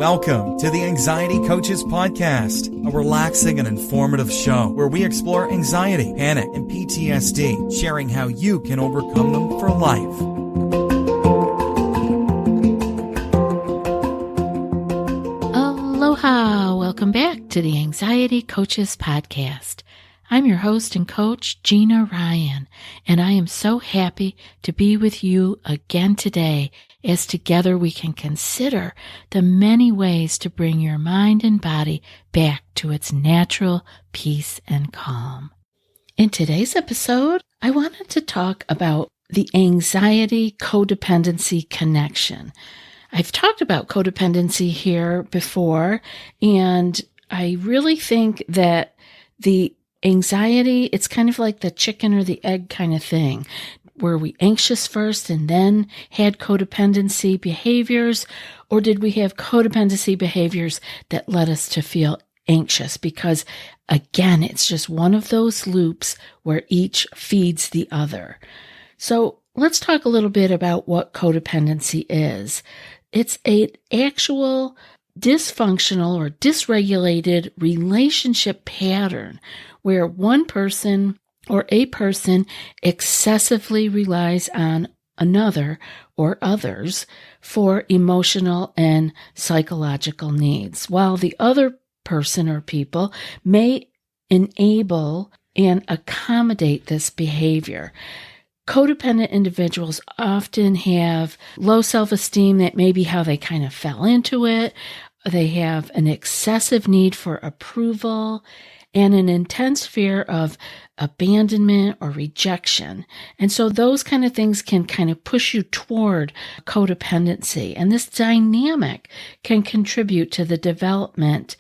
Welcome to the Anxiety Coaches Podcast, a relaxing and informative show where we explore anxiety, panic, and PTSD, sharing how you can overcome them for life. Aloha! Welcome back to the Anxiety Coaches Podcast. I'm your host and coach, Gina Ryan, and I am so happy to be with you again today as together we can consider the many ways to bring your mind and body back to its natural peace and calm. In today's episode, I wanted to talk about the Anxiety-Codependency Connection. I've talked about codependency here before, and I really think that the anxiety, it's kind of like the chicken or the egg kind of thing. Were we anxious first and then had codependency behaviors, or did we have codependency behaviors that led us to feel anxious? Because again, it's just one of those loops where each feeds the other. So let's talk a little bit about what codependency is. It's an actual dysfunctional or dysregulated relationship pattern where one person or a person excessively relies on another or others for emotional and psychological needs, while the other person or people may enable and accommodate this behavior. Codependent individuals often have low self-esteem. That may be how they kind of fell into it. They have an excessive need for approval and an intense fear of abandonment or rejection. And so those kind of things can kind of push you toward codependency. And this dynamic can contribute to the development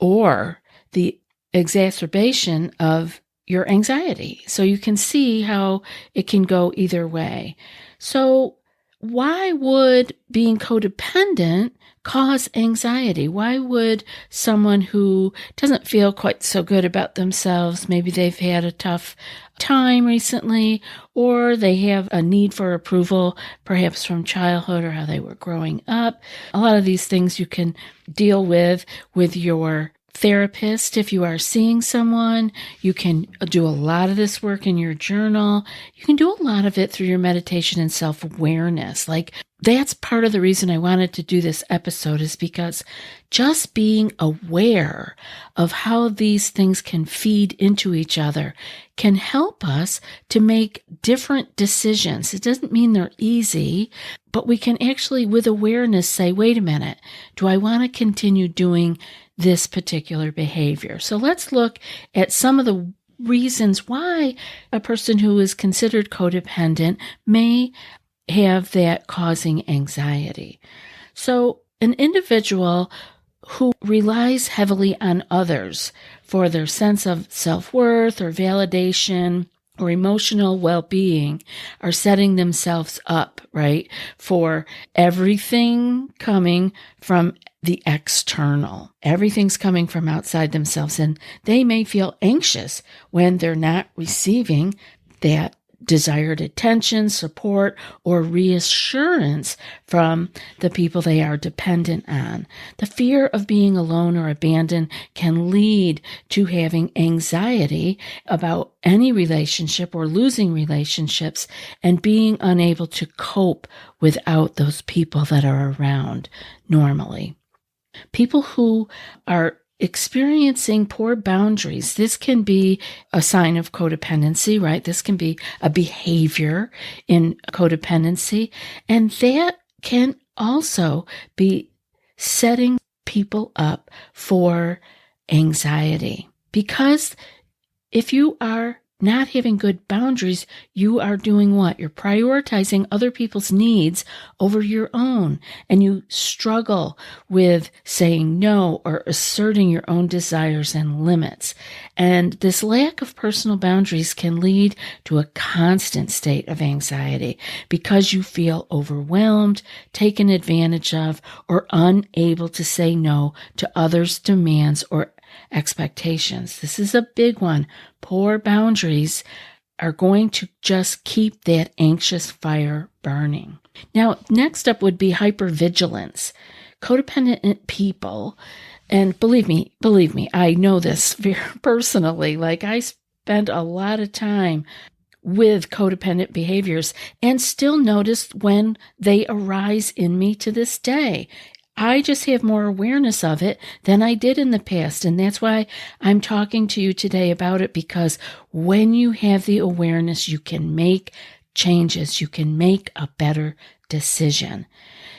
or the exacerbation of your anxiety. So you can see how it can go either way. So why would being codependent cause anxiety? Why would someone who doesn't feel quite so good about themselves, maybe they've had a tough time recently, or they have a need for approval, perhaps from childhood or how they were growing up? A lot of these things you can deal with your therapist. If you are seeing someone, you can do a lot of this work in your journal. You can do a lot of it through your meditation and self-awareness. Like, that's part of the reason I wanted to do this episode, is because just being aware of how these things can feed into each other can help us to make different decisions. It doesn't mean they're easy, but we can actually, with awareness, say, wait a minute, do I want to continue doing this particular behavior? So let's look at some of the reasons why a person who is considered codependent may have that causing anxiety. So an individual who relies heavily on others for their sense of self-worth or validation or emotional well-being are setting themselves up, right, for everything coming from the external. Everything's coming from outside themselves, and they may feel anxious when they're not receiving that desired attention, support, or reassurance from the people they are dependent on. The fear of being alone or abandoned can lead to having anxiety about any relationship or losing relationships and being unable to cope without those people that are around normally. People who are experiencing poor boundaries, this can be a sign of codependency, right? This can be a behavior in codependency, and that can also be setting people up for anxiety. Because if you are not having good boundaries, you are doing what? You're prioritizing other people's needs over your own, and you struggle with saying no or asserting your own desires and limits. And this lack of personal boundaries can lead to a constant state of anxiety because you feel overwhelmed, taken advantage of, or unable to say no to others' demands or expectations. This is a big one. Poor boundaries are going to just keep that anxious fire burning. Now, next up would be hypervigilance. codependent people, and believe me, I know this very personally. Like, I spend a lot of time with codependent behaviors and still notice when they arise in me to this day. I just have more awareness of it than I did in the past. And that's why I'm talking to you today about it, because when you have the awareness, you can make changes. You can make a better decision.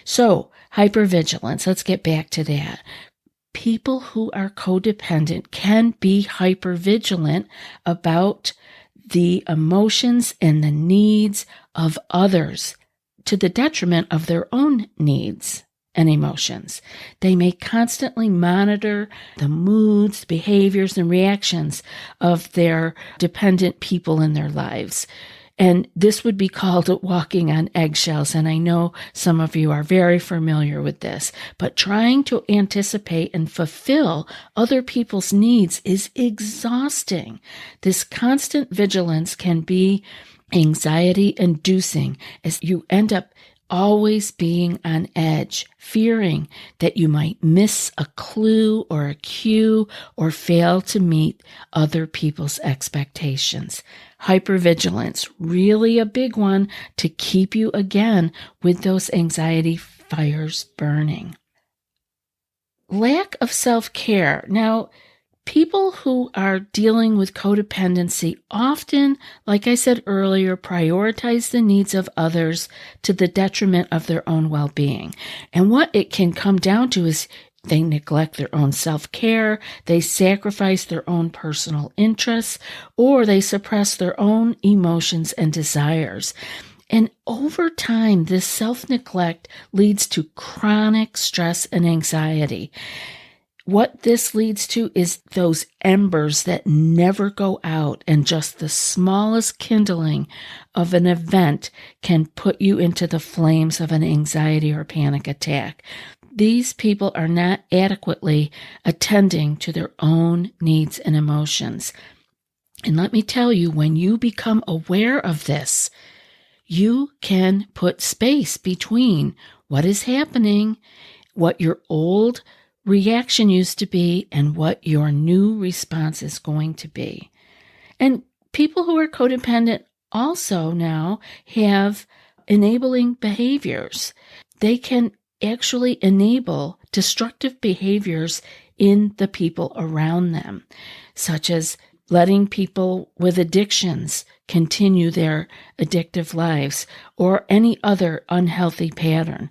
So, hypervigilance, let's get back to that. People who are codependent can be hypervigilant about the emotions and the needs of others to the detriment of their own needs and emotions. They may constantly monitor the moods, behaviors, and reactions of their dependent people in their lives. And this would be called walking on eggshells. And I know some of you are very familiar with this, but trying to anticipate and fulfill other people's needs is exhausting. This constant vigilance can be anxiety-inducing, as you end up always being on edge, fearing that you might miss a clue or a cue or fail to meet other people's expectations. Hypervigilance, really a big one to keep you again with those anxiety fires burning. Lack of self-care. Now, people who are dealing with codependency often, like I said earlier, prioritize the needs of others to the detriment of their own well-being. And what it can come down to is they neglect their own self-care, they sacrifice their own personal interests, or they suppress their own emotions and desires. And over time, this self-neglect leads to chronic stress and anxiety. What this leads to is those embers that never go out, and just the smallest kindling of an event can put you into the flames of an anxiety or panic attack. These people are not adequately attending to their own needs and emotions. And let me tell you, when you become aware of this, you can put space between what is happening, what your old reaction used to be, and what your new response is going to be. And people who are codependent also now have enabling behaviors. They can actually enable destructive behaviors in the people around them, such as letting people with addictions continue their addictive lives or any other unhealthy pattern.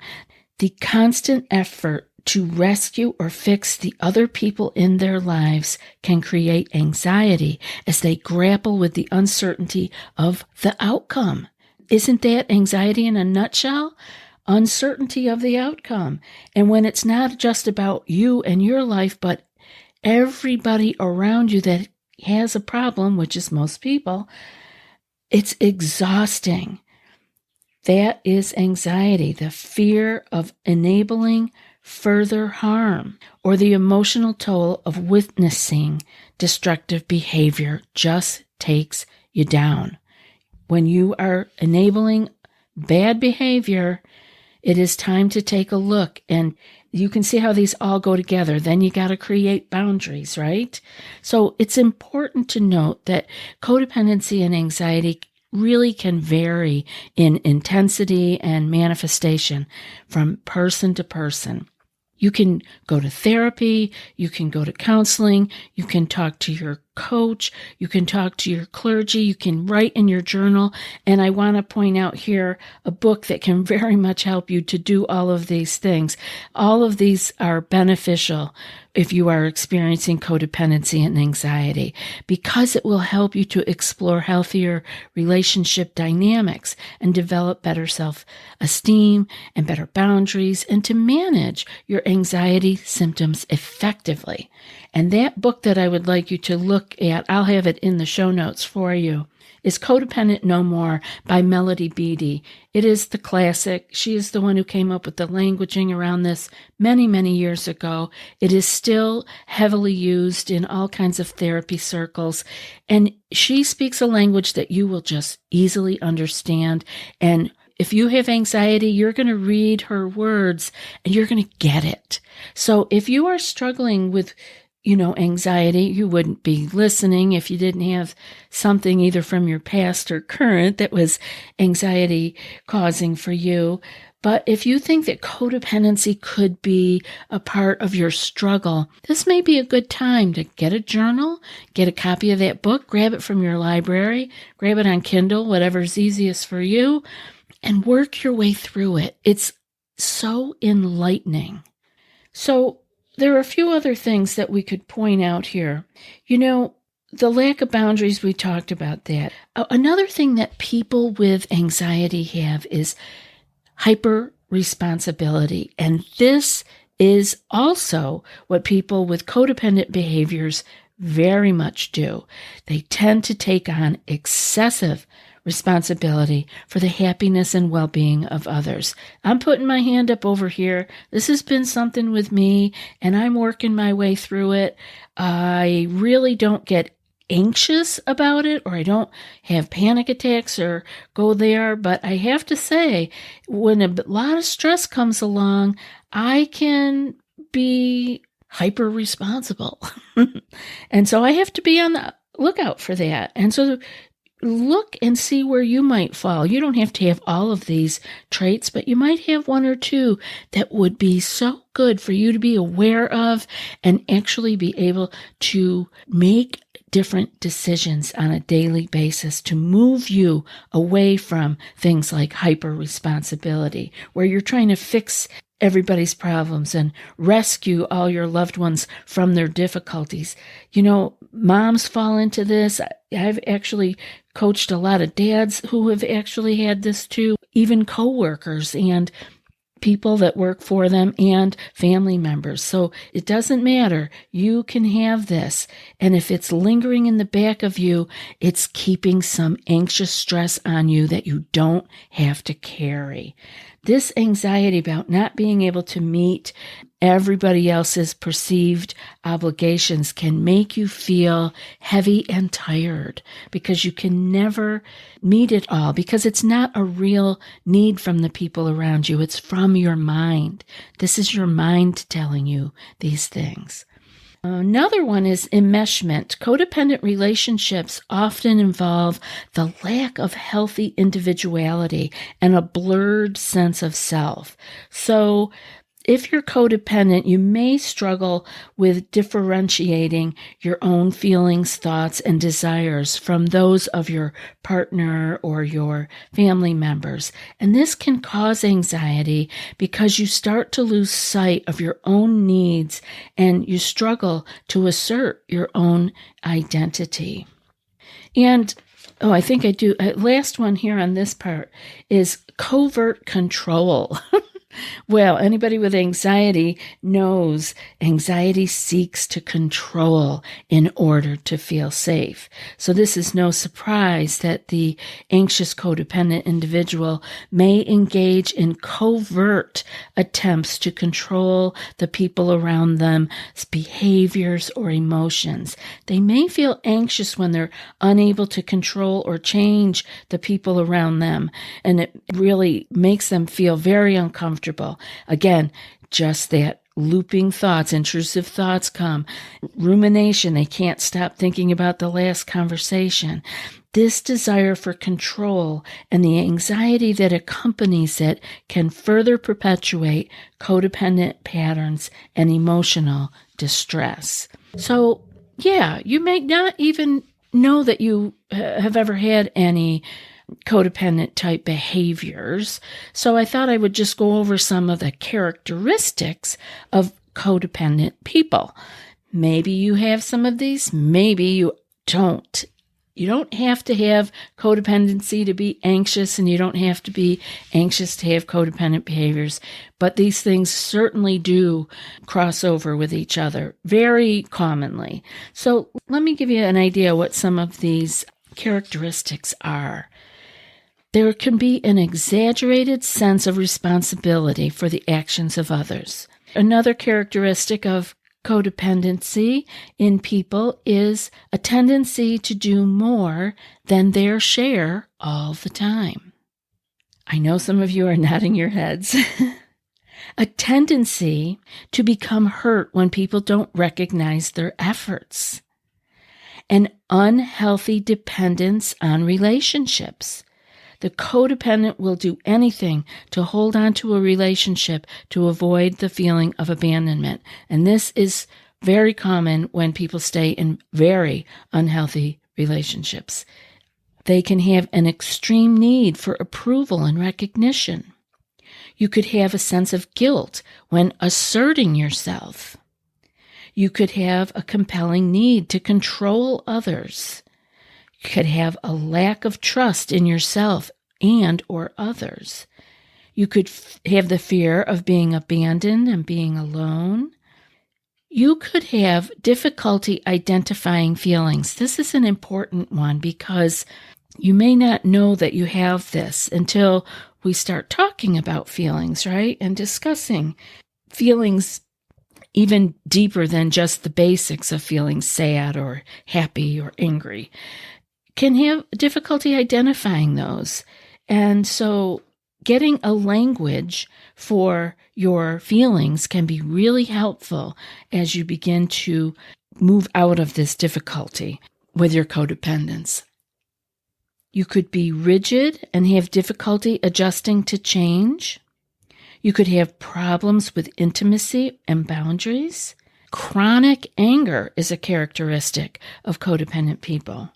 The constant effort to rescue or fix the other people in their lives can create anxiety as they grapple with the uncertainty of the outcome. Isn't that anxiety in a nutshell? Uncertainty of the outcome. And when it's not just about you and your life, but everybody around you that has a problem, which is most people, it's exhausting. That is anxiety, the fear of enabling further harm, or the emotional toll of witnessing destructive behavior just takes you down. When you are enabling bad behavior, it is time to take a look, and you can see how these all go together. Then you got to create boundaries, right? So it's important to note that codependency and anxiety really can vary in intensity and manifestation from person to person. You can go to therapy, you can go to counseling, you can talk to your coach, you can talk to your clergy, you can write in your journal. And I want to point out here a book that can very much help you to do all of these things. All of these are beneficial if you are experiencing codependency and anxiety, because it will help you to explore healthier relationship dynamics and develop better self-esteem and better boundaries, and to manage your anxiety symptoms effectively. And that book that I would like you to look at, I'll have it in the show notes for you, is Codependent No More by Melody Beattie. It is the classic. She is the one who came up with the languaging around this many, many years ago. It is still heavily used in all kinds of therapy circles. And she speaks a language that you will just easily understand. And if you have anxiety, you're going to read her words and you're going to get it. So if you are struggling with, anxiety, you wouldn't be listening if you didn't have something either from your past or current that was anxiety causing for you. But if you think that codependency could be a part of your struggle, this may be a good time to get a journal, get a copy of that book, grab it from your library, grab it on Kindle, whatever's easiest for you, and work your way through it. It's so enlightening. So there are a few other things that we could point out here. The lack of boundaries, we talked about that. Another thing that people with anxiety have is hyper responsibility. And this is also what people with codependent behaviors very much do. They tend to take on excessive responsibility for the happiness and well-being of others. I'm putting my hand up over here. This has been something with me, and I'm working my way through it. I really don't get anxious about it, or I don't have panic attacks or go there, but I have to say, when a lot of stress comes along, I can be hyper responsible. And so I have to be on the lookout for that. And so look and see where you might fall. You don't have to have all of these traits, but you might have one or two that would be so good for you to be aware of and actually be able to make different decisions on a daily basis to move you away from things like hyper responsibility, where you're trying to fix everybody's problems and rescue all your loved ones from their difficulties. Moms fall into this. I've actually coached a lot of dads who have actually had this too, even coworkers and people that work for them and family members. So it doesn't matter. You can have this. And if it's lingering in the back of you, it's keeping some anxious stress on you that you don't have to carry. This anxiety about not being able to meet everybody else's perceived obligations can make you feel heavy and tired because you can never meet it all, because it's not a real need from the people around you. It's from your mind. This is your mind telling you these things. Another one is enmeshment. Codependent relationships often involve the lack of healthy individuality and a blurred sense of self. So if you're codependent, you may struggle with differentiating your own feelings, thoughts, and desires from those of your partner or your family members. And this can cause anxiety because you start to lose sight of your own needs and you struggle to assert your own identity. And I think I do. Last one here on this part is covert control. Well, anybody with anxiety knows anxiety seeks to control in order to feel safe. So this is no surprise that the anxious codependent individual may engage in covert attempts to control the people around them's behaviors or emotions. They may feel anxious when they're unable to control or change the people around them, and it really makes them feel very uncomfortable. Again, just that looping thoughts, intrusive thoughts come, rumination, they can't stop thinking about the last conversation. This desire for control and the anxiety that accompanies it can further perpetuate codependent patterns and emotional distress. So, you may not even know that you have ever had any codependent type behaviors. So I thought I would just go over some of the characteristics of codependent people. Maybe you have some of these, maybe you don't. You don't have to have codependency to be anxious, and you don't have to be anxious to have codependent behaviors. But these things certainly do cross over with each other very commonly. So let me give you an idea what some of these characteristics are. There can be an exaggerated sense of responsibility for the actions of others. Another characteristic of codependency in people is a tendency to do more than their share all the time. I know some of you are nodding your heads. A tendency to become hurt when people don't recognize their efforts. An unhealthy dependence on relationships. The codependent will do anything to hold on to a relationship to avoid the feeling of abandonment. And this is very common when people stay in very unhealthy relationships. They can have an extreme need for approval and recognition. You could have a sense of guilt when asserting yourself. You could have a compelling need to control others. You could have a lack of trust in yourself and or others. You could have the fear of being abandoned and being alone. You could have difficulty identifying feelings. This is an important one because you may not know that you have this until we start talking about feelings, right? And discussing feelings even deeper than just the basics of feeling sad or happy or angry. Can have difficulty identifying those. And so getting a language for your feelings can be really helpful as you begin to move out of this difficulty with your codependence. You could be rigid and have difficulty adjusting to change. You could have problems with intimacy and boundaries. Chronic anger is a characteristic of codependent people.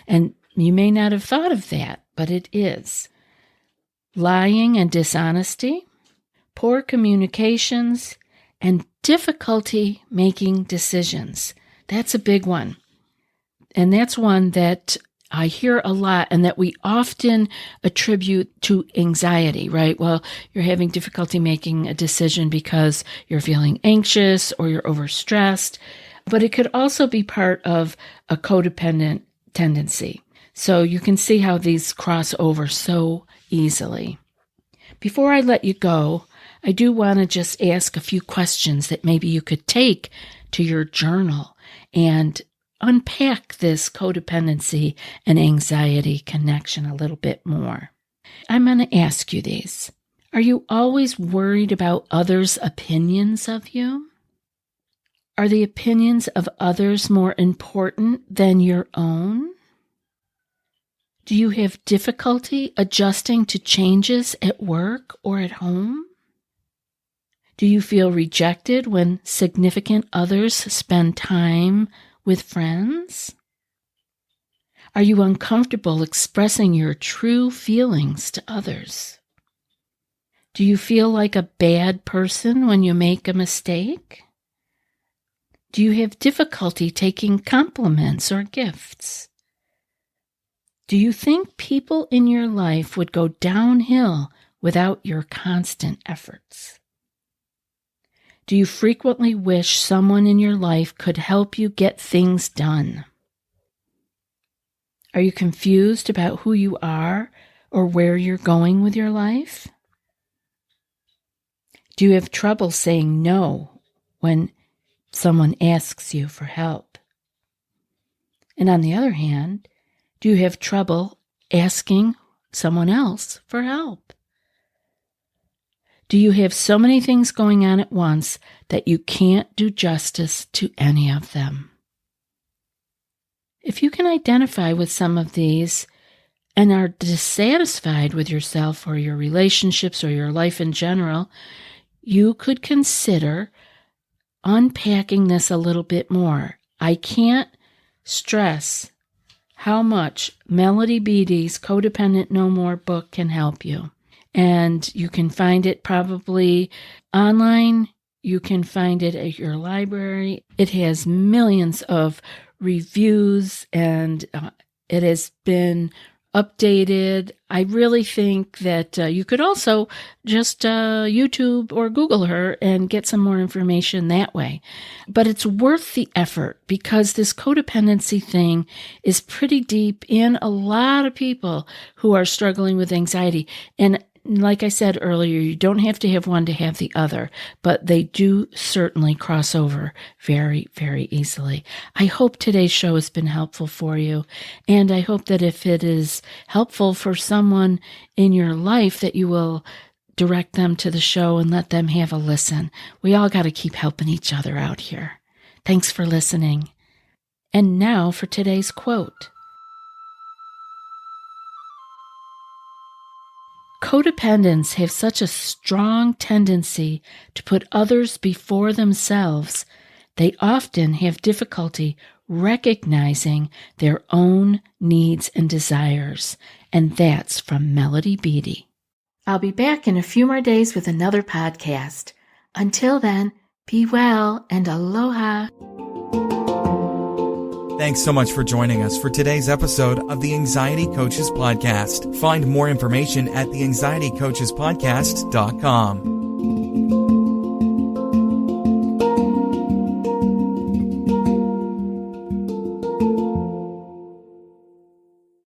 And you may not have thought of that, but it is. Lying and dishonesty, poor communications, and difficulty making decisions. That's a big one. And that's one that I hear a lot and that we often attribute to anxiety, right? Well, you're having difficulty making a decision because you're feeling anxious or you're overstressed, but it could also be part of a codependent tendency. So you can see how these cross over so easily. Before I let you go, I do want to just ask a few questions that maybe you could take to your journal and unpack this codependency and anxiety connection a little bit more. I'm going to ask you these. Are you always worried about others' opinions of you? Are the opinions of others more important than your own? Do you have difficulty adjusting to changes at work or at home? Do you feel rejected when significant others spend time with friends? Are you uncomfortable expressing your true feelings to others? Do you feel like a bad person when you make a mistake? Do you have difficulty taking compliments or gifts? Do you think people in your life would go downhill without your constant efforts? Do you frequently wish someone in your life could help you get things done? Are you confused about who you are or where you're going with your life? Do you have trouble saying no when someone asks you for help? And on the other hand, do you have trouble asking someone else for help? Do you have so many things going on at once that you can't do justice to any of them? If you can identify with some of these and are dissatisfied with yourself or your relationships or your life in general, you could consider unpacking this a little bit more. I can't stress how much Melody Beattie's Codependent No More book can help you. And you can find it probably online. You can find it at your library. It has millions of reviews and it has been updated. I really think that you could also just YouTube or Google her and get some more information that way. But it's worth the effort because this codependency thing is pretty deep in a lot of people who are struggling with anxiety. And like I said earlier, you don't have to have one to have the other, but they do certainly cross over very, very easily. I hope today's show has been helpful for you, and I hope that if it is helpful for someone in your life, that you will direct them to the show and let them have a listen. We all got to keep helping each other out here. Thanks for listening. And now for today's quote. Codependents have such a strong tendency to put others before themselves, they often have difficulty recognizing their own needs and desires. And that's from Melody Beattie. I'll be back in a few more days with another podcast. Until then, be well and aloha. Thanks so much for joining us for today's episode of the Anxiety Coaches Podcast. Find more information at theanxietycoachespodcast.com.